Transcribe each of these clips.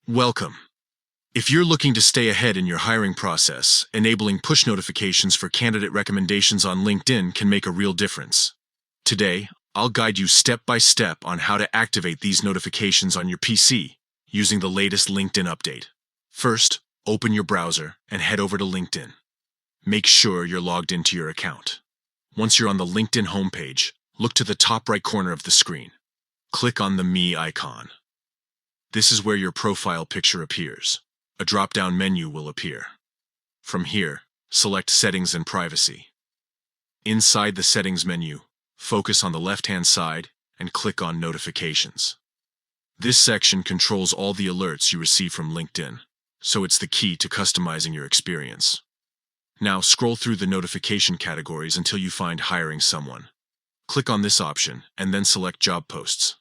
Welcome. If you're looking to stay ahead in your hiring process, enabling push notifications for candidate recommendations on LinkedIn can make a real difference. Today, I'll guide you step by step on how to activate these notifications on your PC using the latest LinkedIn update. First, open your browser and head over to LinkedIn. Make sure you're logged into your account. Once you're on the LinkedIn homepage, look to the top right corner of the screen. Click on the Me icon. This is where your profile picture appears. A drop-down menu will appear. From here, select Settings and Privacy. Inside the Settings menu, focus on the left-hand side and click on Notifications. This section controls all the alerts you receive from LinkedIn, so it's the key to customizing your experience. Now scroll through the notification categories until you find Hiring Someone. Click on this option and then select Job Posts.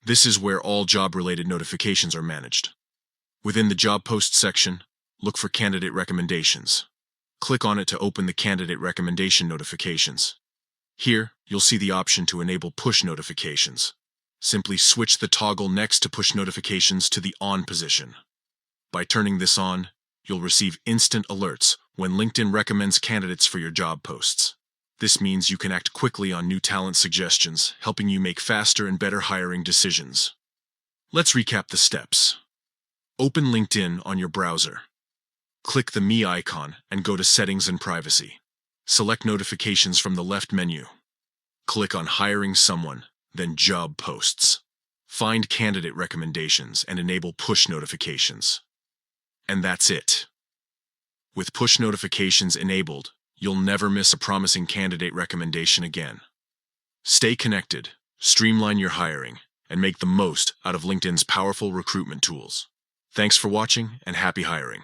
This is where all job-related notifications are managed. Within the Job Posts section, look for Candidate Recommendations. Click on it to open the Candidate Recommendation notifications. Here, you'll see the option to enable push notifications. Simply switch the toggle next to push notifications to the On position. By turning this on, you'll receive instant alerts when LinkedIn recommends candidates for your job posts. This means you can act quickly on new talent suggestions, helping you make faster and better hiring decisions. Let's recap the steps. Open LinkedIn on your browser. Click the Me icon and go to Settings and Privacy. Select Notifications from the left menu. Click on Hiring Someone, then Job Posts. Find Candidate Recommendations and enable push notifications. And that's it. With push notifications enabled, you'll never miss a promising candidate recommendation again. Stay connected, streamline your hiring, and make the most out of LinkedIn's powerful recruitment tools. Thanks for watching and happy hiring.